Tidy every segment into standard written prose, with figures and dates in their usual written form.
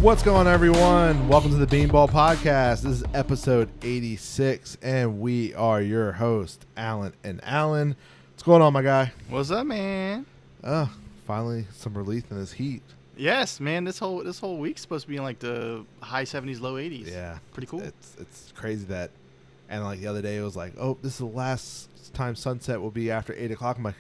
What's going on, everyone? Welcome to the Beanball Podcast. This is episode 86, and we are your hosts, Alan and Alan. What's going on, my guy? What's up, man? Finally some relief in this heat. Yes, man. This whole week's supposed to be in like the high 70s, low 80s. Yeah, pretty cool. It's crazy that, and like the other day, it was like, oh, this is the last time sunset will be after 8 o'clock. I'm like,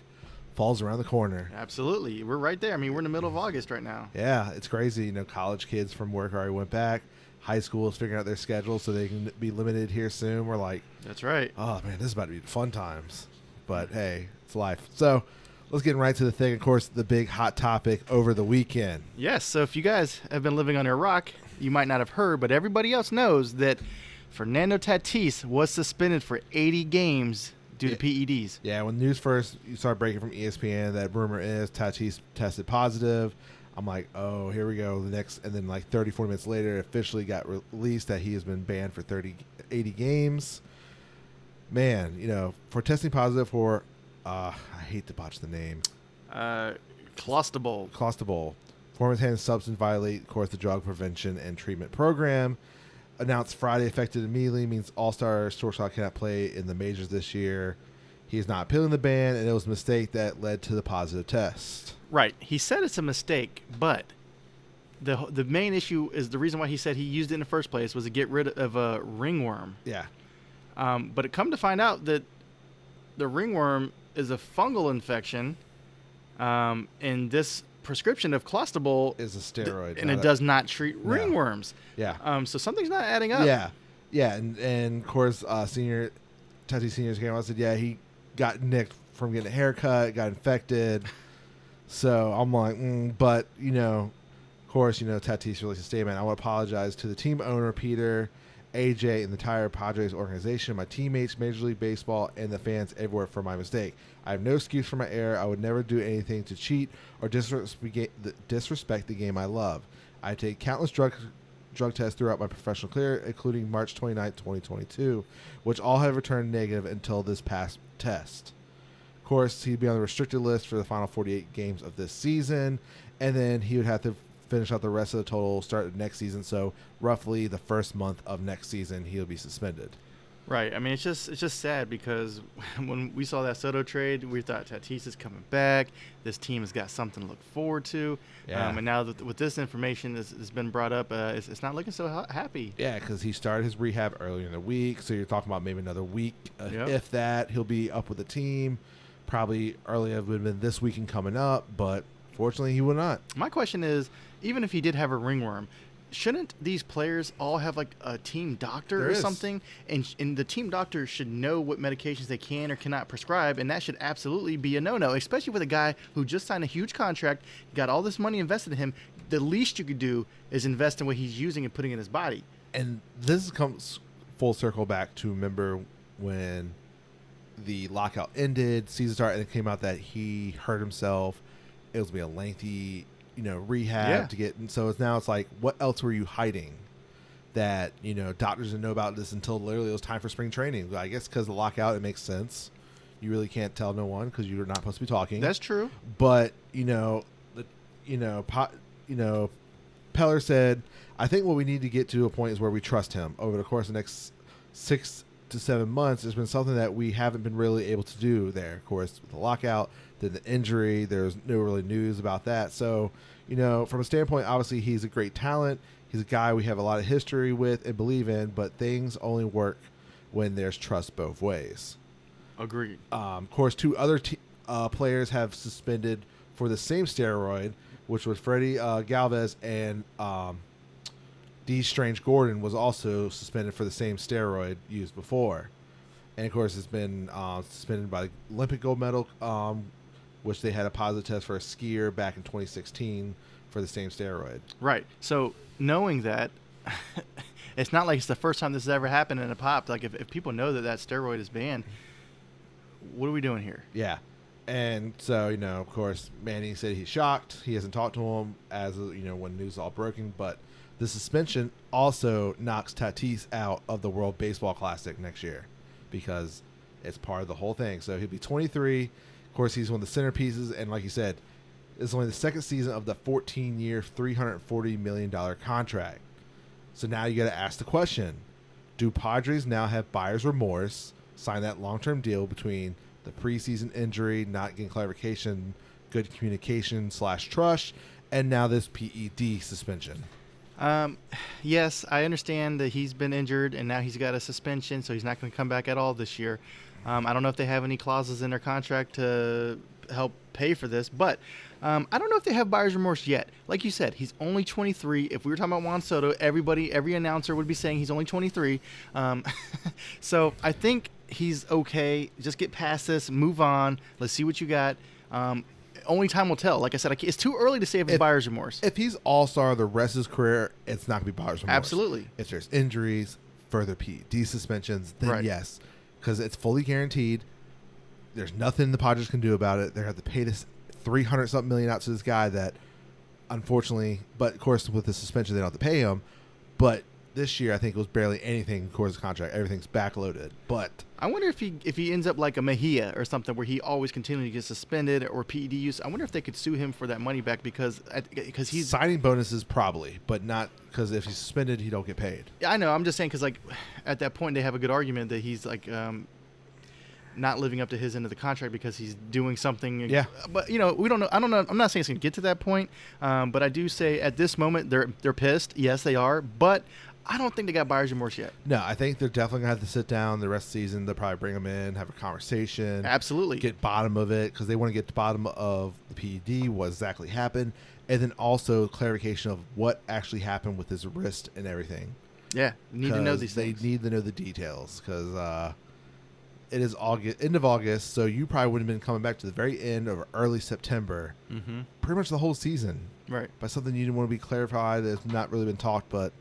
fall's around the corner. Absolutely, we're right there. I mean, we're in the middle of August right now. Yeah, it's crazy. You know, college kids from work already went back. High school is figuring out their schedule so they can be limited here soon. We're like, that's right. Oh man, this is about to be fun times. But hey, it's life. So let's get right to the thing. Of course, the big hot topic over the weekend. Yes. So if you guys have been living under a rock, you might not have heard, but everybody else knows that Fernando Tatis was suspended for 80 games due to PEDs. Yeah, when news first you start breaking from ESPN that rumor is Tatis tested positive, I'm like, oh, here we go. And then like 30, 40 minutes later, it officially got released that he has been banned for 80 games. Man, you know, for testing positive for, I hate to botch the name. Clostebol. Former hand substance violate, of course, the drug prevention and treatment program. Announced Friday, effective immediately, means all-star shortstop cannot play in the majors this year. He is not appealing the ban, and it was a mistake that led to the positive test. Right. He said it's a mistake, but the main issue is the reason why he said he used it in the first place was to get rid of a ringworm. Yeah. But it come to find out that the ringworm is a fungal infection, and this prescription of Clostebol is a steroid, and it does not treat ringworms. Yeah. So something's not adding up. Yeah, and of course, Tatis Senior's came out and said, yeah, he got nicked from getting a haircut, got infected. So I'm like, but you know, of course, you know, Tatis released a statement. I want to apologize to the team owner, Peter, AJ, and the entire Padres organization, my teammates, Major League Baseball, and the fans everywhere for my mistake. I have no excuse for my error. I would never do anything to cheat or disrespect the game I love. I take countless drug tests throughout my professional career, including March 29, 2022, which all have returned negative until this past test. Of course, he'd be on the restricted list for the final 48 games of this season, and then he would have to finish out the rest of the total start of next season. So roughly the first month of next season, he'll be suspended. Right. I mean, it's just sad because when we saw that Soto trade, we thought Tatis is coming back. This team has got something to look forward to. Yeah. And now that with this information that's been brought up, it's not looking so happy. Yeah, because he started his rehab earlier in the week. So you're talking about maybe another week. If that, he'll be up with the team. Probably earlier would have been this weekend coming up, but fortunately he will not. My question is, even if he did have a ringworm, shouldn't these players all have like a team doctor something? And the team doctor should know what medications they can or cannot prescribe, and that should absolutely be a no-no, especially with a guy who just signed a huge contract, got all this money invested in him. The least you could do is invest in what he's using and putting in his body. And this comes full circle back to remember when the lockout ended, season started, and it came out that he hurt himself. It was going to be a lengthy, you know, rehab to get. And so it's like, what else were you hiding that, you know, doctors didn't know about this until literally it was time for spring training? I guess because of the lockout, it makes sense. You really can't tell no one because you're not supposed to be talking. That's true. But, Peller said, I think what we need to get to a point is where we trust him. Over the course of the next 6 to 7 months, there's been something that we haven't been really able to do there. Of course, with the lockout, then the injury, there's no really news about that. So, you know, from a standpoint, obviously he's a great talent. He's a guy we have a lot of history with and believe in, but things only work when there's trust both ways. Agreed. Of course, 2 other players have suspended for the same steroid, which was Freddie Galvez and D. Strange Gordon was also suspended for the same steroid used before. And, of course, it's been suspended by the Olympic gold medal, which they had a positive test for a skier back in 2016 for the same steroid. Right. So knowing that, it's not like it's the first time this has ever happened and it popped. Like if people know that steroid is banned, what are we doing here? Yeah. And so, you know, of course, Manning said he's shocked. He hasn't talked to him as, you know, when news is all broken. But the suspension also knocks Tatis out of the World Baseball Classic next year because it's part of the whole thing. So he'll be 23. Of course, he's one of the centerpieces. And like you said, It's only the second season of the 14-year, $340 million contract. So now you got to ask the question, do Padres now have buyer's remorse, sign that long-term deal between the preseason injury, not getting clarification, good communication / trust, and now this PED suspension? Yes, I understand that he's been injured and now he's got a suspension, so he's not going to come back at all this year. I don't know if they have any clauses in their contract to help pay for this, but I don't know if they have buyer's remorse yet. Like you said, he's only 23. If we were talking about Juan Soto, every announcer would be saying he's only 23. So I think he's okay. Just get past this, move on. Let's see what you got. Only time will tell. Like I said, it's too early to say if it's buyer's remorse. If he's all-star the rest of his career, it's not going to be buyer's remorse. Absolutely. If there's injuries, further PED suspensions, then yes, because it's fully guaranteed. There's nothing the Padres can do about it. They have to pay this $300-something million out to this guy that, unfortunately, but of course with the suspension they don't have to pay him. But this year I think it was barely anything towards the contract. Everything's backloaded. But I wonder if he ends up like a Mejia or something where he always continually gets suspended or PED use. I wonder if they could sue him for that money back because he's signing bonuses probably, but not because if he's suspended he don't get paid. Yeah, I know. I'm just saying because like at that point they have a good argument that he's like not living up to his end of the contract because he's doing something. Yeah. But we don't know. I don't know. I'm not saying it's going to get to that point. But I do say at this moment they're pissed. Yes, they are. But I don't think they got buyer's remorse yet. No, I think they're definitely going to have to sit down the rest of the season. They'll probably bring him in, have a conversation. Absolutely. Get bottom of it because they want to get to the bottom of the PED, what exactly happened, and then also clarification of what actually happened with his wrist and everything. Yeah, need to know these things. They need to know the details because it is end of August, so you probably would have been coming back to the very end of early September, pretty much the whole season. Right. By something you didn't want to be clarified that's not really been talked, but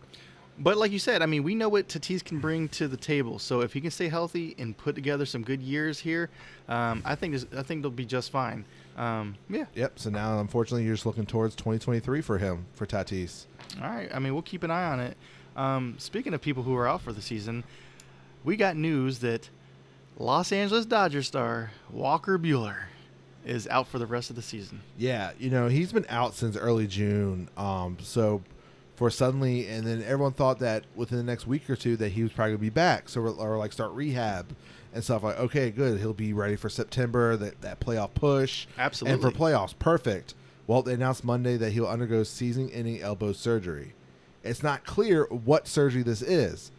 like you said, I mean, we know what Tatis can bring to the table. So if he can stay healthy and put together some good years here, I think they'll be just fine. Yeah. Yep. So now, unfortunately, you're just looking towards 2023 for him, for Tatis. All right. I mean, we'll keep an eye on it. Speaking of people who are out for the season, we got news that Los Angeles Dodgers star Walker Buehler is out for the rest of the season. Yeah. He's been out since early June. So for suddenly, and then everyone thought that within the next week or two that he was probably going to be back. So or like start rehab and stuff. Like, okay, good. He'll be ready for September, that playoff push. Absolutely. And for playoffs, perfect. Well, they announced Monday that he'll undergo season-ending elbow surgery. It's not clear what surgery this is,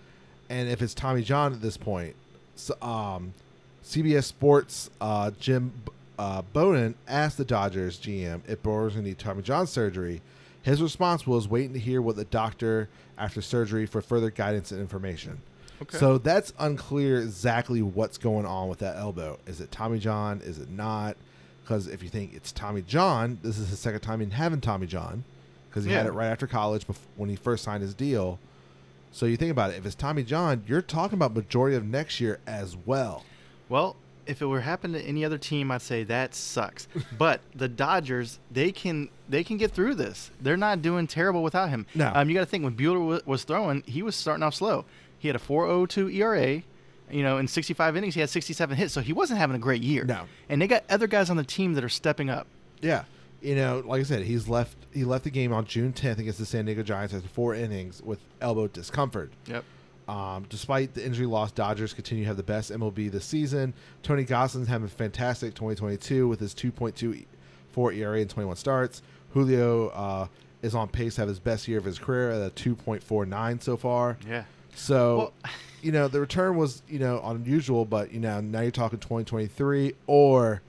and if it's Tommy John at this point. So, CBS Sports Jim Bowden asked the Dodgers GM if Buehler was going to need Tommy John surgery. His response was waiting to hear what the doctor after surgery for further guidance and information. Okay. So that's unclear exactly what's going on with that elbow. Is it Tommy John? Is it not? Because if you think it's Tommy John, this is his second time in having Tommy John because he had it right after college when he first signed his deal. So you think about it. If it's Tommy John, you're talking about majority of next year as well. Well, if it were happened to any other team, I'd say that sucks. But the Dodgers, they can get through this. They're not doing terrible without him. No. You got to think when Buehler was throwing, he was starting off slow. He had a 4.02 ERA. In 65 innings, he had 67 hits, so he wasn't having a great year. No. And they got other guys on the team that are stepping up. Yeah. Like I said, he left the game on June 10th against the San Diego Giants after 4 innings with elbow discomfort. Yep. Despite the injury loss, Dodgers continue to have the best MLB this season. Tony Gosselin's having a fantastic 2022 with his 2.24 ERA in 21 starts. Julio is on pace to have his best year of his career at a 2.49 so far. Yeah. So, the return was, unusual, but, now you're talking 2023 or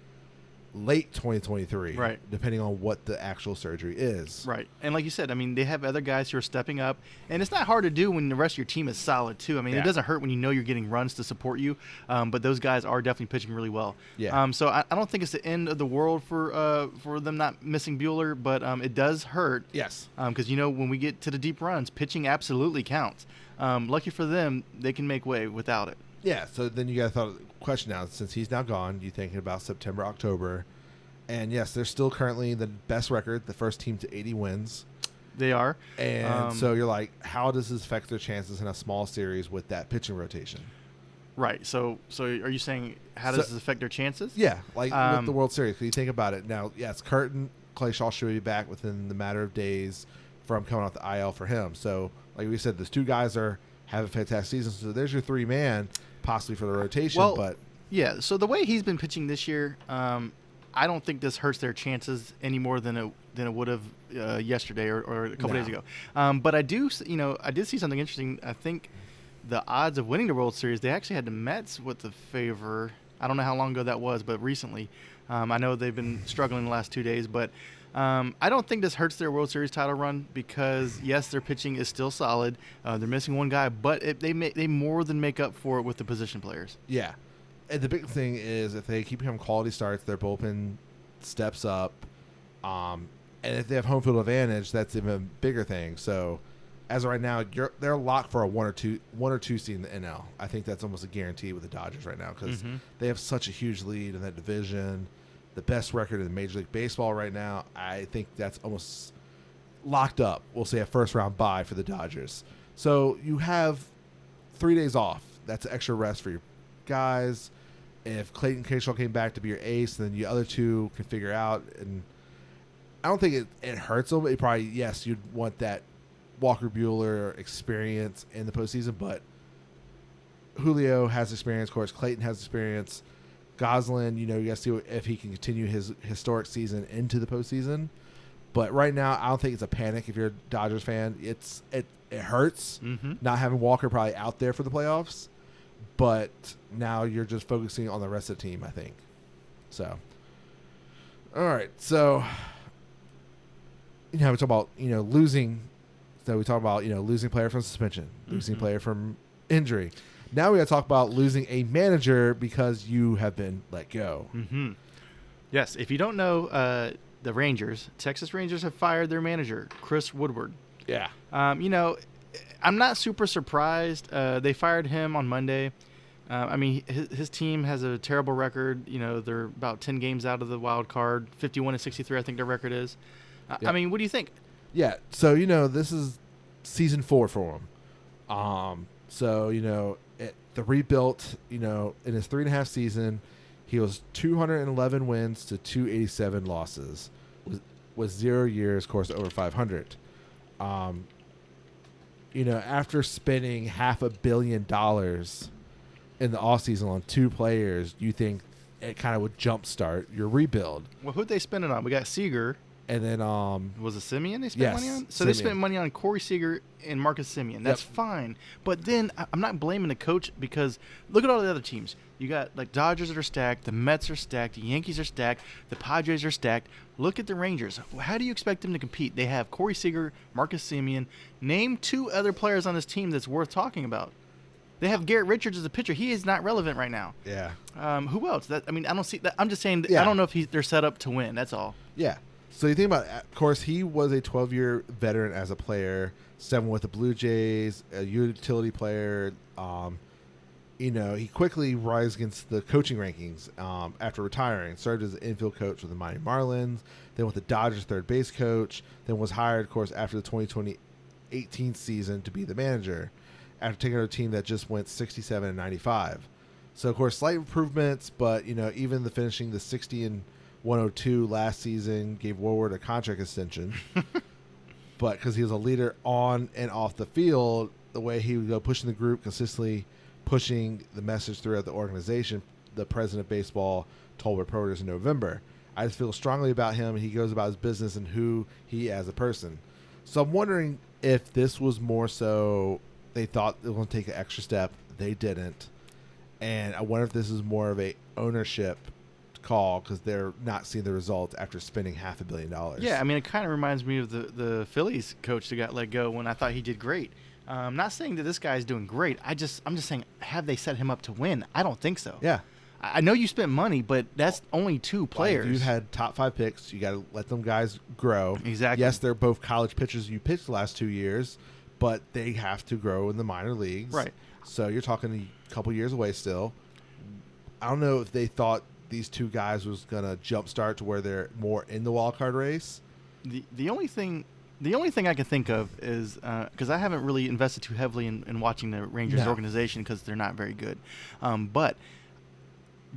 late 2023, right? Depending on what the actual surgery is, right? And like you said, I mean, they have other guys who are stepping up, and it's not hard to do when the rest of your team is solid too. I mean, It doesn't hurt when you know you're getting runs to support you, but those guys are definitely pitching really well. Yeah. So I don't think it's the end of the world for them not missing Buehler, but it does hurt. Yes. Because when we get to the deep runs, pitching absolutely counts. Lucky for them, they can make way without it. Yeah, so then you got to thought of the question now, since he's now gone, you thinking about September, October, and yes, they're still currently the best record, the first team to 80 wins. They are. And so you're like, how does this affect their chances in a small series with that pitching rotation? Right. So are you saying how does this affect their chances? Yeah, like with the World Series. Because you think about it now, yes, Curtin Clay Shaw should be back within the matter of days from coming off the IL for him. So, like we said, those two guys are having fantastic seasons. So there's your 3-man possibly for the rotation. Well, but yeah. So the way he's been pitching this year, I don't think this hurts their chances any more than it would have yesterday or a couple days ago. But I did see something interesting. I think the odds of winning the World Series, they actually had the Mets with the favor. I don't know how long ago that was, but recently. I know they've been struggling the last 2 days, but I don't think this hurts their World Series title run because, yes, their pitching is still solid. They're missing one guy, but they more than make up for it with the position players. Yeah. And the big thing is if they keep having quality starts, their bullpen steps up. And if they have home field advantage, that's even a bigger thing. So as of right now, they're locked for a one or two seed in the NL. I think that's almost a guarantee with the Dodgers right now because they have such a huge lead in that division. The best record in Major League Baseball right now. I think that's almost locked up. We'll say a first-round bye for the Dodgers. So you have 3 days off. That's extra rest for your guys. If Clayton Kershaw came back to be your ace, then the other two can figure out. And I don't think it hurts them. It probably, yes, you'd want that Walker Buehler experience in the postseason, but Julio has experience. Of course, Clayton has experience. Goslin, you got to see if he can continue his historic season into the postseason. But right now, I don't think it's a panic if you're a Dodgers fan. It hurts not having Walker probably out there for the playoffs. But now you're just focusing on the rest of the team, I think. So, all right. So, we talk about, losing. So we talk about, losing player from suspension, losing player from injury. Now we got to talk about losing a manager because you have been let go. Yes. If you don't know, the Rangers, Texas Rangers have fired their manager, Chris Woodward. Yeah. I'm not super surprised. They fired him on Monday. His team has a terrible record. They're about 10 games out of the wild card, 51-63, I think their record is. Yeah. What do you think? Yeah. So, this is season 4 for him. The rebuilt, in his 3.5 season, he was 211 wins to 287 losses with 0 years, of course, over 500. After spending $500 million in the offseason on 2 players, you think it kind of would jumpstart your rebuild. Well, who'd they spend it on? We got Seager. And then was it Simeon they spent money on? So Simeon. They spent money on Corey Seager and Marcus Simeon. That's fine. But then I'm not blaming the coach because look at all the other teams. You got Dodgers that are stacked, the Mets are stacked, the Yankees are stacked, the Padres are stacked. Look at the Rangers. How do you expect them to compete? They have Corey Seager, Marcus Simeon. Name 2 other players on this team that's worth talking about. They have Garrett Richards as a pitcher. He is not relevant right now. Yeah. Who else? I don't see that. I'm just saying I don't know if they're set up to win. That's all. Yeah. So you think about, of course, he was a 12-year veteran as a player, 7 with the Blue Jays, a utility player. He quickly rise against the coaching rankings after retiring. Served as an infield coach with the Miami Marlins, then with the Dodgers third base coach, then was hired, of course, after the 2018 season to be the manager after taking over a team that just went 67-95. So, of course, slight improvements, but, even the finishing the 60-102 last season gave Woodward a contract extension. But because he was a leader on and off the field, the way he would go pushing the group, consistently pushing the message throughout the organization, the president of baseball told reporters in November. I just feel strongly about him. He goes about his business and who he as a person. So I'm wondering if this was more so they thought they were going to take an extra step. They didn't. And I wonder if this is more of a ownership call because they're not seeing the results after spending $500 million. Yeah, it kind of reminds me of the Phillies coach that got let go when I thought he did great. I'm not saying that this guy's doing great. I'm just saying, have they set him up to win? I don't think so. Yeah. I know you spent money, but that's only 2 players. You've had top 5 picks. You got to let them guys grow. Exactly. Yes, they're both college pitchers you pitched the last 2 years, but they have to grow in the minor leagues. Right. So you're talking a couple years away still. I don't know if they thought these 2 guys was going to jumpstart to where they're more in the wild card race. The only thing I can think of is because I haven't really invested too heavily in watching the Rangers organization because they're not very good. But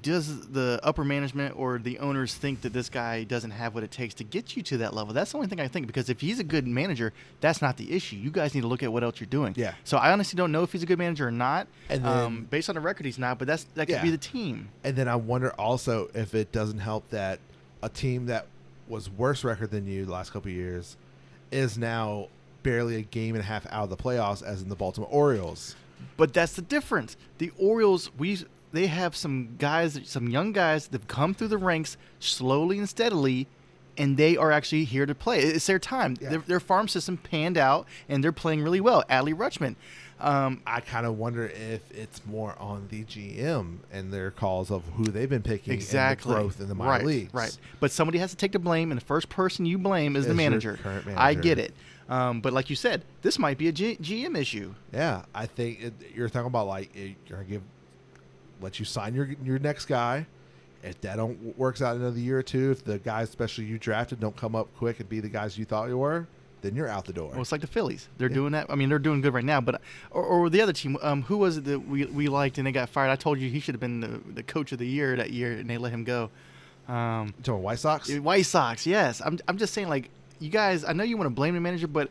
does the upper management or the owners think that this guy doesn't have what it takes to get you to that level? That's the only thing I think, because if he's a good manager, that's not the issue. You guys need to look at what else you're doing. Yeah. So I honestly don't know if he's a good manager or not. And then, based on the record, he's not, but that could be the team. And then I wonder also if it doesn't help that a team that was worse record than you the last couple of years is now barely a game and a half out of the playoffs, as in the Baltimore Orioles. But that's the difference. The Orioles, they have some guys, some young guys that have come through the ranks slowly and steadily, and they are actually here to play. It's their time. Yeah. Their farm system panned out, and they're playing really well. Adley Rutschman. I kind of wonder if it's more on the GM and their calls of who they've been picking and the growth in the minor leagues. Right. But somebody has to take the blame, and the first person you blame is the manager. Current manager. I get it. But like you said, this might be a GM issue. Yeah, I think you're talking about like you're gonna let you sign your next guy. If that don't works out in another year or two, if the guys, especially you drafted, don't come up quick and be the guys you thought you were, then you're out the door. Well, it's like the Phillies. They're doing that. I mean, they're doing good right now. But or the other team, who was it that we liked and they got fired? I told you he should have been the coach of the year that year, and they let him go. You talking about White Sox? White Sox, yes. I'm just saying, like, you guys, I know you want to blame the manager, but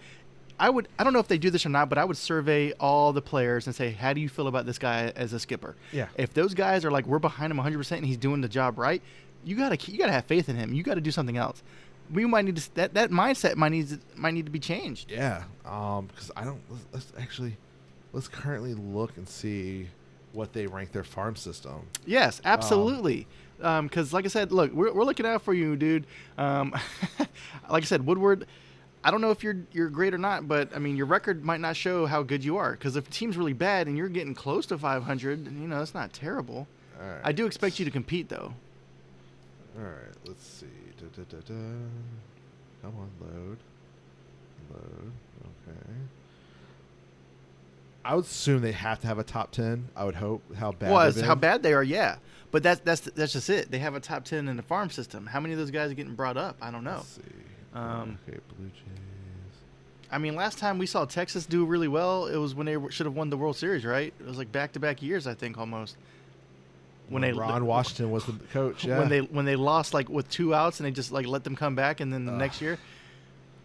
I don't know if they do this or not, but I would survey all the players and say, how do you feel about this guy as a skipper? Yeah. If those guys are like, we're behind him 100% and he's doing the job right, you gotta have faith in him. You got to do something else. We might need to that mindset might need to be changed. Yeah. Because let's currently look and see what they rank their farm system. Yes, absolutely. Because like I said, look, we're looking out for you, dude. Like I said, Woodward. I don't know if you're great or not, but I mean, your record might not show how good you are. Because if a team's really bad and you're getting close to 500, that's not terrible. All right. I do expect you to compete, though. All right, let's see. Come on, load. Okay. I would assume they have to have a top 10. I would hope. How bad? Well, how bad they are, yeah. But that's just it. They have a top 10 in the farm system. How many of those guys are getting brought up? I don't know. Let's see. Okay, Blue Jays. I mean, last time we saw Texas do really well, it was when they should have won the World Series, right? It was like back-to-back years, I think, almost. When Ron Washington was the coach, yeah. When they lost like with 2 outs and they just like let them come back, and then the next year,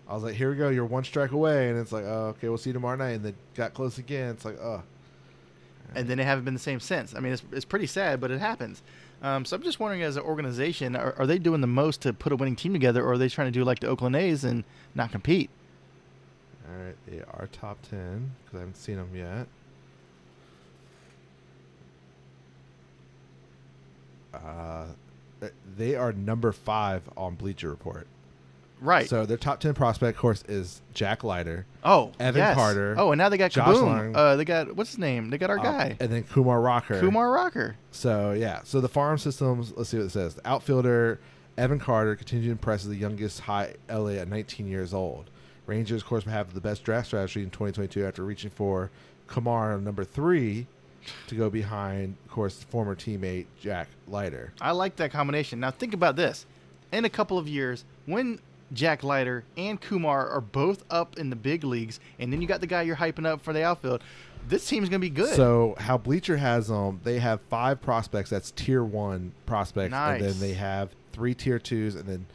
I was like, here we go, you're one strike away, and it's like, oh, okay, we'll see you tomorrow night, and then got close again. It's like, oh. And then they haven't been the same since. I mean, it's pretty sad, but it happens. So I'm just wondering, as an organization, are they doing the most to put a winning team together, or are they trying to do like the Oakland A's and not compete? All right, they are top 10 because I haven't seen them yet. They are number 5 on Bleacher Report. Right. So their top 10 prospect, of course, is Jack Leiter. Oh, Evan yes. Carter. Oh, and now they got Josh Kaboom. Long. They got, what's his name? They got our guy. And then Kumar Rocker. Kumar Rocker. So, yeah. So the farm systems, let's see what it says. The outfielder, Evan Carter, continued to impress as the youngest high LA at 19 years old. Rangers, of course, have the best draft strategy in 2022 after reaching for Kumar number 3 to go behind, of course, former teammate Jack Leiter. I like that combination. Now, think about this. In a couple of years, when Jack Leiter and Kumar are both up in the big leagues, and then you got the guy you're hyping up for the outfield, this team's going to be good. So how Bleacher has them, they have 5 prospects. That's tier 1 prospects. Nice. And then they have 3 tier 2s and then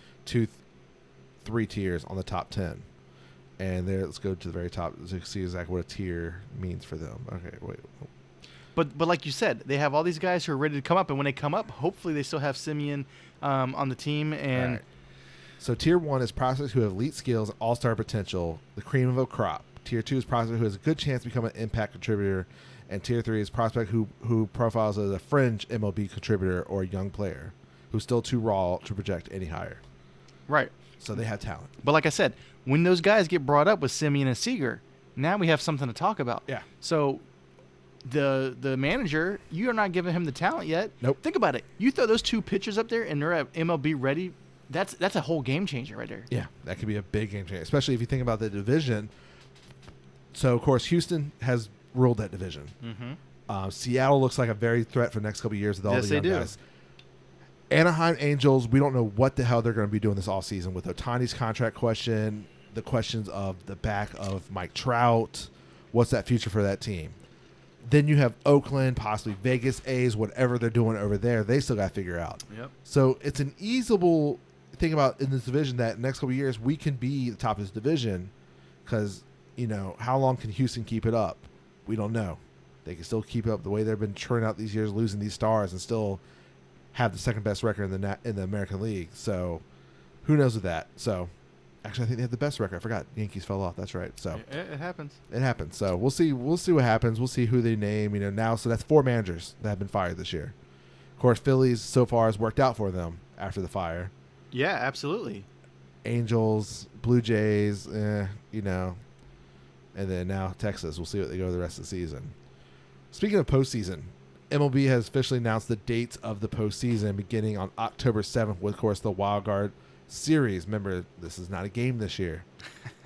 3 tiers on the top 10. And there, let's go to the very top to see exactly what a tier means for them. Okay, wait. But like you said, they have all these guys who are ready to come up, and when they come up, hopefully they still have Simeon on the team. And right. So tier 1 is prospects who have elite skills, all-star potential, the cream of a crop. Tier 2 is prospect who has a good chance to become an impact contributor, and tier 3 is prospect who profiles as a fringe MLB contributor or a young player who's still too raw to project any higher. Right. So they have talent. But like I said, when those guys get brought up with Simeon and Seager, now we have something to talk about. Yeah. So the manager, you are not giving him the talent yet. Nope. Think about it. You throw those 2 pitchers up there and they're at MLB ready. That's a whole game changer right there. Yeah, that could be a big game changer, especially if you think about the division. So, of course, Houston has ruled that division. Mm-hmm. Seattle looks like a very threat for the next couple of years with all Yes, the young they do. guys. Anaheim Angels, we don't know what the hell they're going to be doing this offseason with Ohtani's contract question, the questions of the back of Mike Trout. What's that future for that team? Then you have Oakland, possibly Vegas, A's, whatever they're doing over there. They still got to figure out. Yep. So it's an easable thing about in this division that next couple of years we can be the top of this division because, how long can Houston keep it up? We don't know. They can still keep it up the way they've been churning out these years, losing these stars, and still have the second best record in the American League. So who knows with that? So actually, I think they have the best record. I forgot Yankees fell off. That's right. So it happens. It happens. So we'll see. We'll see what happens. We'll see who they name. Now. So that's 4 managers that have been fired this year. Of course, Phillies so far has worked out for them after the fire. Yeah, absolutely. Angels, Blue Jays, and then now Texas. We'll see what they go the rest of the season. Speaking of postseason, MLB has officially announced the dates of the postseason beginning on October 7th with, of course, the Wild Card Series. Remember, this is not a game this year.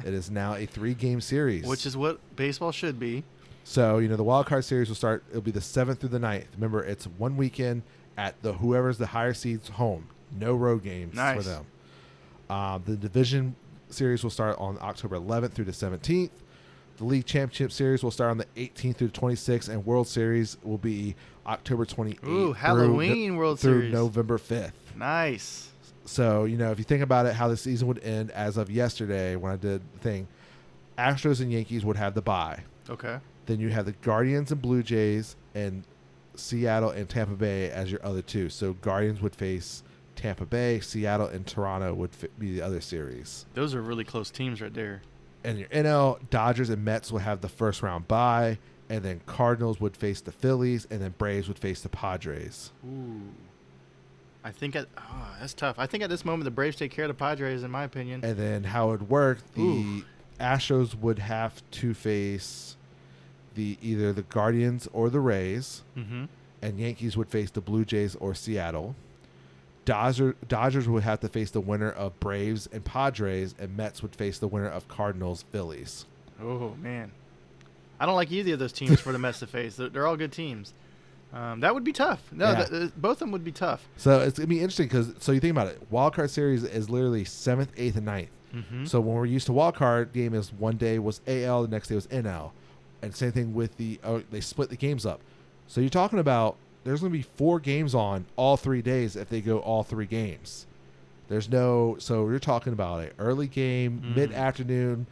It is now a 3-game series. Which is what baseball should be. So, the Wild Card Series will start. It'll be the 7th through the 9th. Remember, it's one weekend at whoever's the higher seeds home. No road games for them. The Division Series will start on October 11th through the 17th. The League Championship Series will start on the 18th through the 26th, and World Series will be October 28th. Ooh, Halloween World through Series. November 5th. Nice. So, if you think about it, how the season would end as of yesterday when I did the thing, Astros and Yankees would have the bye. Okay. Then you have the Guardians and Blue Jays and Seattle and Tampa Bay as your other two. So Guardians would face Tampa Bay, Seattle and Toronto would be the other series. Those are really close teams right there. And your NL, Dodgers and Mets will have the first round bye, and then Cardinals would face the Phillies, and then Braves would face the Padres. Ooh. I think that's tough. I think at this moment the Braves take care of the Padres, in my opinion. And then how it would work, the Astros would have to face either the Guardians or the Rays, and Yankees would face the Blue Jays or Seattle. Dodgers would have to face the winner of Braves and Padres, and Mets would face the winner of Cardinals, Phillies. Oh, man. I don't like either of those teams for the Mets to face. They're all good teams. That would be tough. No, both of them would be tough. So it's going to be interesting because, you think about it. Wild Card Series is literally 7th, 8th, and 9th. So when we're used to Wild Card game is one day was AL, the next day was NL. And same thing with they split the games up. So you're talking about there's going to be 4 games on all 3 days if they go all 3 games. So you're talking about an early game, mid-afternoon,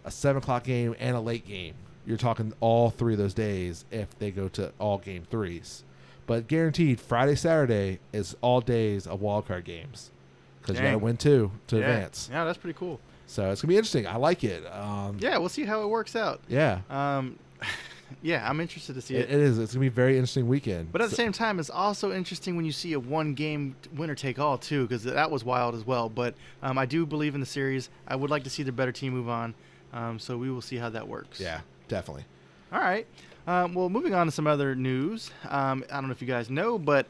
a 7 o'clock game, and a late game. You're talking all 3 of those days if they go to all game 3s. But guaranteed, Friday, Saturday is all days of wildcard games because you got to win 2 to advance. Yeah, that's pretty cool. So it's going to be interesting. I like it. We'll see how it works out. Yeah. Yeah, I'm interested to see it. It is. It's going to be a very interesting weekend. But at the same time, it's also interesting when you see a 1-game winner-take-all, too, because that was wild as well. But I do believe in the series. I would like to see the better team move on. So we will see how that works. Yeah, definitely. All right. Well, moving on to some other news. I don't know if you guys know, but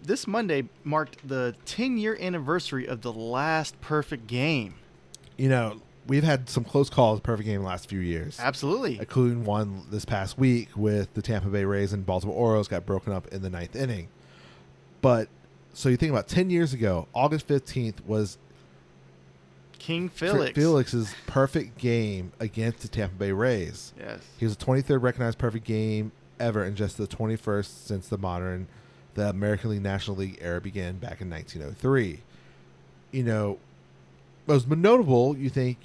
this Monday marked the 10-year anniversary of the last perfect game. We've had some close calls, perfect game, the last few years. Absolutely. Including one this past week with the Tampa Bay Rays and Baltimore Orioles got broken up in the 9th inning. But, so you think about 10 years ago, August 15th was King Felix. Felix's perfect game against the Tampa Bay Rays. Yes. He was the 23rd recognized perfect game ever and just the 21st since the American League National League era began back in 1903. Most notable, you think,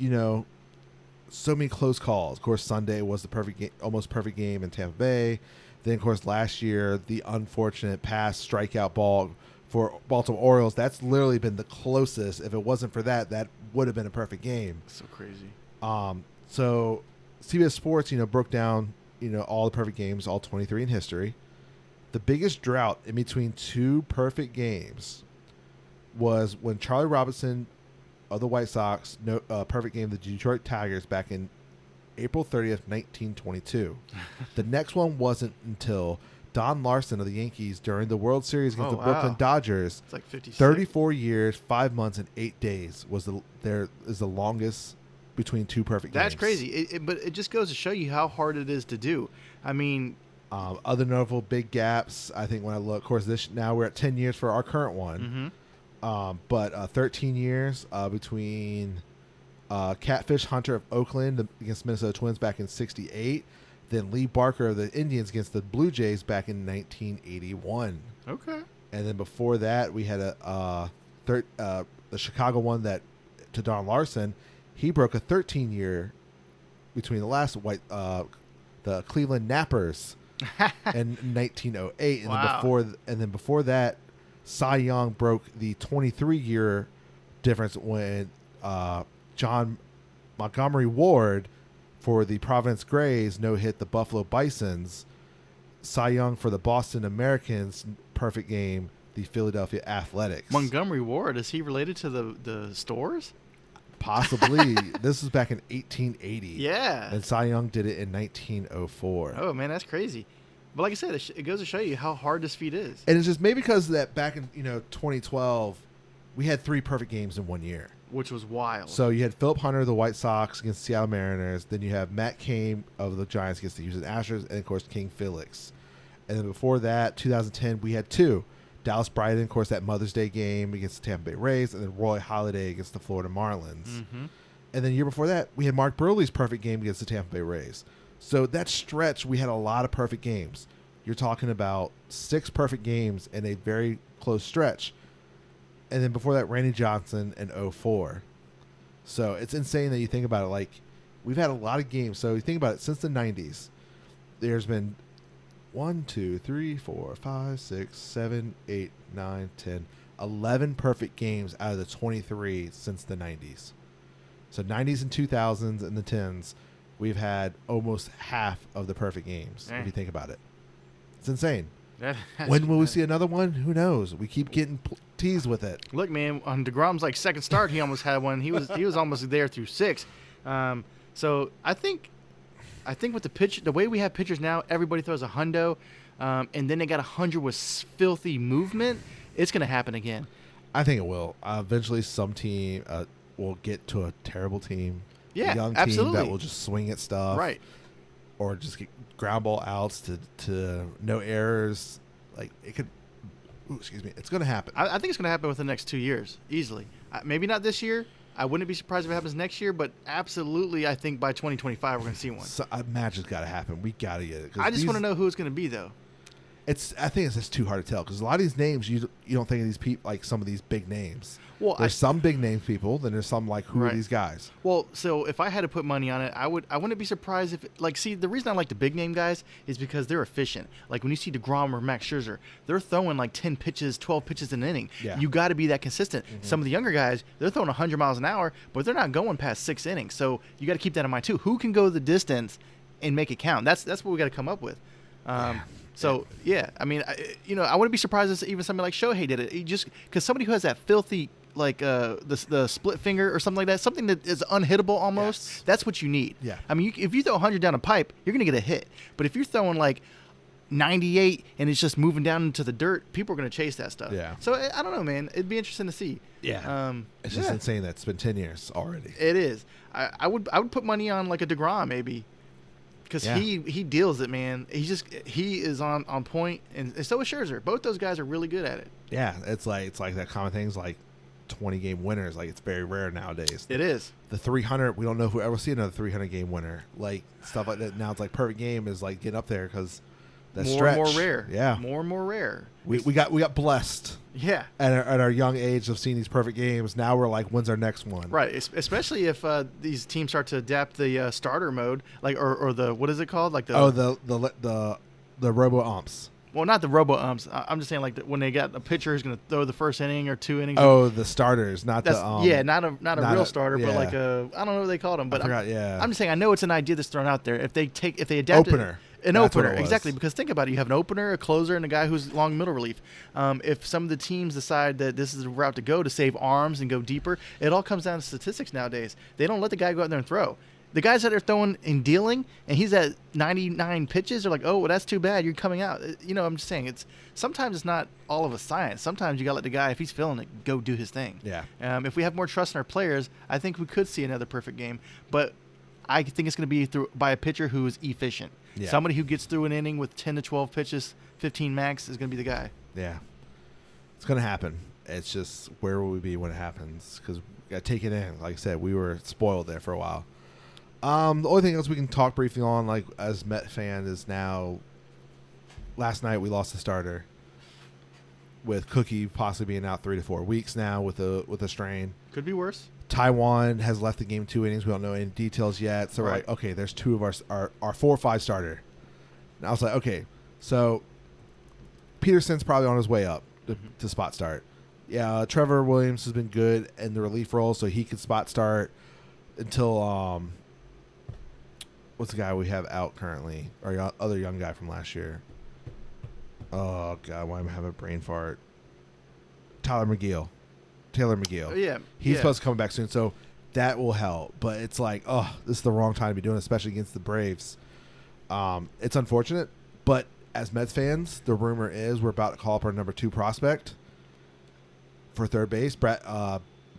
so many close calls. Of course, Sunday was the perfect game, almost perfect game in Tampa Bay. Then, of course, last year, the unfortunate pass strikeout ball for Baltimore Orioles. That's literally been the closest. If it wasn't for that would have been a perfect game. So crazy. So CBS Sports, broke down, all the perfect games, all 23 in history. The biggest drought in between 2 perfect games was when Charlie Robinson of the White Sox, perfect game, the Detroit Tigers back in April 30th, 1922. The next one wasn't until Don Larson of the Yankees during the World Series against the Brooklyn Dodgers. It's like 56. 34 years, 5 months, and 8 days was the longest between 2 perfect games. That's crazy. But it just goes to show you how hard it is to do. I mean, other notable big gaps, I think when I look, of course, now we're at 10 years for our current one. But 13 years between Catfish Hunter of Oakland against Minnesota Twins back in 1968. Then Lee Barker of the Indians against the Blue Jays back in 1981. Okay. And then before that, we had the Chicago one that to Don Larson. He broke a 13-year between the last the Cleveland Nappers in 1908, and Wow. then before that, Cy Young broke the 23-year difference when John Montgomery Ward for the Providence Grays no-hit the Buffalo Bisons. Cy Young for the Boston Americans perfect game the Philadelphia Athletics. Montgomery Ward, is he related to the Stores? Possibly. This was back in 1880. Yeah. And Cy Young did it in 1904. Oh man, that's crazy. But like I said, it goes to show you how hard this feat is. And it's just maybe because that back in 2012, we had 3 perfect games in 1 year. Which was wild. So you had Philip Hunter of the White Sox against the Seattle Mariners. Then you have Matt Cain of the Giants against the Houston Astros. And, of course, King Felix. And then before that, 2010, we had 2. Dallas Bryden, of course, that Mother's Day game against the Tampa Bay Rays. And then Roy Halladay against the Florida Marlins. Mm-hmm. And then the year before that, we had Mark Burley's perfect game against the Tampa Bay Rays. So that stretch, we had a lot of perfect games. You're talking about 6 perfect games in a very close stretch. And then before that, Randy Johnson in 2004. So it's insane that you think about it. Like, we've had a lot of games. So you think about it, since the 90s, there's been 1, 2, 3, 4, 5, 6, 7, 8, 9, 10, 11 perfect games out of the 23 since the 90s. So 90s and 2000s and the 10s, we've had almost half of the perfect games, if you think about it. It's insane. When will we see another one? Who knows? We keep getting teased with it. Look, man, on DeGrom's second start, he almost had one. He was almost there through 6. So I think with the way we have pitchers now, everybody throws a hundo, and then they got 100 with filthy movement. It's going to happen again. I think it will. Eventually, some team will get to a terrible team. Yeah, a young absolutely. team that will just swing at stuff. Right. Or just get ground ball outs to no errors. Like, it could... Ooh, excuse me. It's going to happen. I think it's going to happen within the next 2 years, easily. Maybe not this year. I wouldn't be surprised if it happens next year, but absolutely, I think by 2025 we're going to see one. So, I imagine it's got to happen. We got to get it. I just want to know who it's going to be, though. I think it's just too hard to tell because a lot of these names you don't think of these people like some of these big names. Well, there's some big name people, then there's some like who Right. are these guys? Well, so if I had to put money on it, I wouldn't be surprised if the reason I like the big name guys is because they're efficient. Like when you see DeGrom or Max Scherzer, they're throwing 10 pitches, 12 pitches in an inning. Yeah. You got to be that consistent. Mm-hmm. Some of the younger guys, they're throwing 100 miles an hour, but they're not going past 6 innings. So you got to keep that in mind too. Who can go the distance and make it count? That's what we got to come up with. So yeah, I mean, I wouldn't be surprised if even somebody like Shohei did it. He just because somebody who has that filthy the split finger or something like that, something that is unhittable almost. Yes. That's what you need. Yeah. I mean, if you throw 100 down a pipe, you're gonna get a hit. But if you're throwing 98 and it's just moving down into the dirt, people are gonna chase that stuff. Yeah. So I don't know, man. It'd be interesting to see. Yeah. It's just insane that it's been 10 years already. It is. I would put money on a DeGrom maybe. Because he deals it, man. He is on point, and so is Scherzer. Both those guys are really good at it. Yeah, it's like that common things like 20-game winners. Like it's very rare nowadays. It is. The 300, we don't know if we'll ever see another 300-game winner. Like stuff like that. Now it's like perfect game is like getting up there because that stretch. More and more rare. Yeah, more and more rare. We got blessed. Yeah. At our young age of seeing these perfect games, now we're like, when's our next one? Right, especially if these teams start to adapt the starter mode, or the what is it called, the robo umps. Well, not the robo umps. I'm just saying when they got a pitcher who's going to throw the first inning or 2 innings. Oh, the starters, not not a real starter, yeah. but I don't know what they called them. But I forgot, yeah. I'm just saying I know it's an idea that's thrown out there. If they adapt opener. An That's what opener, it was. exactly, because think about it. You have an opener, a closer, and a guy who's long middle relief. If some of the teams decide that this is the route to go to save arms and go deeper, it all comes down to statistics nowadays. They don't let the guy go out there and throw. The guys that are throwing and dealing, and he's at 99 pitches, they're like, oh, well, that's too bad. You're coming out. I'm just saying, sometimes it's not all of a science. Sometimes you got to let the guy, if he's feeling it, go do his thing. Yeah. If we have more trust in our players, I think we could see another perfect game. But I think it's going to be by a pitcher who is efficient. Yeah. Somebody who gets through an inning with 10 to 12 pitches, 15 max, is going to be the guy. Yeah. It's going to happen. It's just where will we be when it happens? Because we got to take it in. Like I said, we were spoiled there for a while. The only thing else we can talk briefly on, like as Met fan, is now. Last night we lost the starter, with Cookie possibly being out 3 to 4 weeks now with a strain. Could be worse. Taiwan has left the game 2 innings. We don't know any details yet. So we're like, okay, there's 2 of our 4 or 5 starter. And I was like, okay, so Peterson's probably on his way up to spot start. Yeah, Trevor Williams has been good in the relief role, so he could spot start until what's the guy we have out currently? Our other young guy from last year. Oh God, why am I having a brain fart? Taylor McGill. Oh, yeah. He's supposed to come back soon, so that will help. But it's like, oh, this is the wrong time to be doing it, especially against the Braves. It's unfortunate, but as Mets fans, the rumor is we're about to call up our number 2 prospect for third base. Brett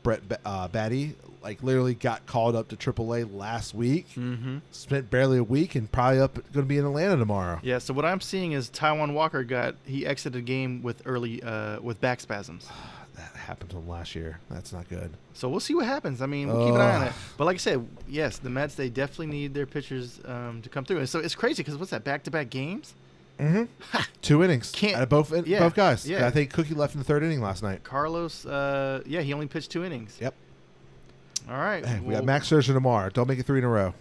Batty, like literally got called up to AAA last week. Mm-hmm. Spent barely a week and probably going to be in Atlanta tomorrow. Yeah. So what I'm seeing is Taiwan Walker he exited the game with with back spasms. That happened to him last year. That's not good. So we'll see what happens. I mean, we'll keep an eye on it. But like I said, yes, the Mets, they definitely need their pitchers to come through. And so it's crazy because what's that, back-to-back games? Mm-hmm. 2 innings out of both guys. Yeah. I think Cookie left in the 3rd inning last night. Carlos, he only pitched 2 innings. Yep. All right. Hey, we got Max Scherzer tomorrow. Don't make it 3 in a row.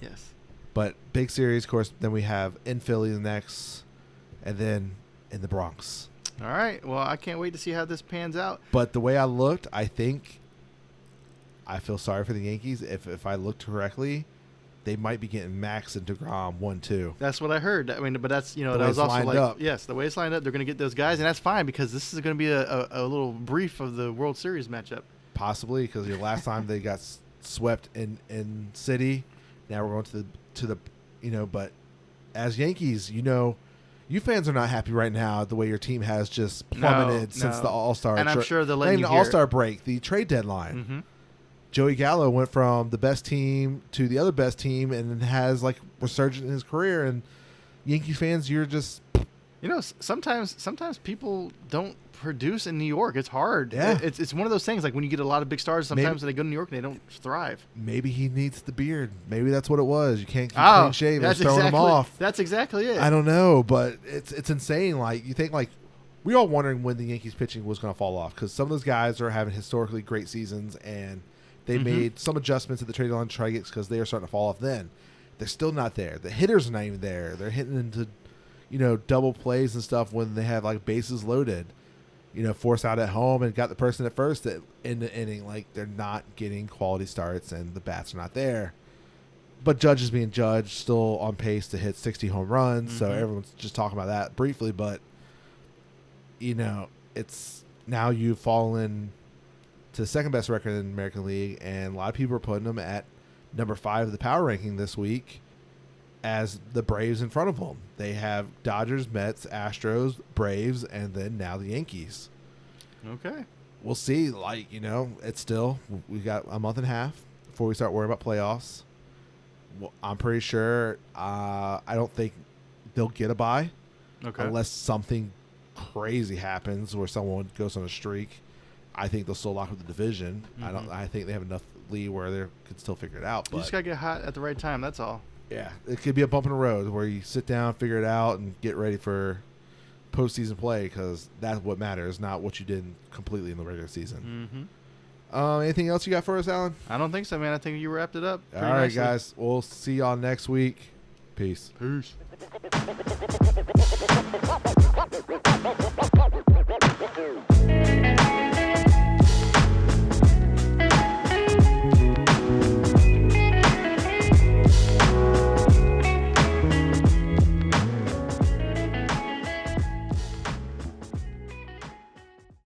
Yes. But big series, of course. Then we have in Philly the next, and then in the Bronx. All right. Well, I can't wait to see how this pans out. But the way I looked, I think I feel sorry for the Yankees. If I looked correctly, they might be getting Max and DeGrom 1-2. That was what I heard. I mean, but that's that was also like the way it's lined up. They're going to get those guys, and that's fine because this is going to be a little brief of the World Series matchup. Possibly because the last time they got swept in City, now we're going to the but as Yankees, you fans are not happy right now the way your team has just plummeted since the All-Star. And I'm sure they'll let you hear All-Star break, the trade deadline. Mm-hmm. Joey Gallo went from the best team to the other best team and has like resurged in his career. And Yankee fans, you're just sometimes people don't produce in New York. It's hard. Yeah. It's one of those things like when you get a lot of big stars, sometimes they go to New York and they don't thrive. Maybe he needs the beard. Maybe that's what it was. You can't keep clean shaven. It's throwing him off. That's exactly it. I don't know, but it's insane. Like you think like we all wondering when the Yankees pitching was going to fall off because some of those guys are having historically great seasons and they made some adjustments at the trade deadline to try to get because they are starting to fall off. Then they're still not there. The hitters are not even there. They're hitting into double plays and stuff when they have like bases loaded. Force out at home and got the person at first in the inning. Like they're not getting quality starts and the bats are not there. But Judge is being judged, still on pace to hit 60 home runs. Mm-hmm. So everyone's just talking about that briefly. But it's now you've fallen to the second best record in the American League, and a lot of people are putting them at number 5 of the power ranking this week as the Braves in front of them. They have Dodgers, Mets, Astros, Braves, and then now the Yankees. Okay. We'll see. It's still, we got a month and a half before we start worrying about playoffs. Well, I'm pretty sure I don't think they'll get a bye unless something crazy happens where someone goes on a streak. I think they'll still lock up the division. Mm-hmm. I think they have enough lead where they could still figure it out. You just got to get hot at the right time. That's all. Yeah, it could be a bump in the road where you sit down, figure it out, and get ready for postseason play because that's what matters, not what you did completely in the regular season. Mm-hmm. Anything else you got for us, Alan? I don't think so, man. I think you wrapped it up. All right, guys. We'll see y'all next week. Peace. Peace.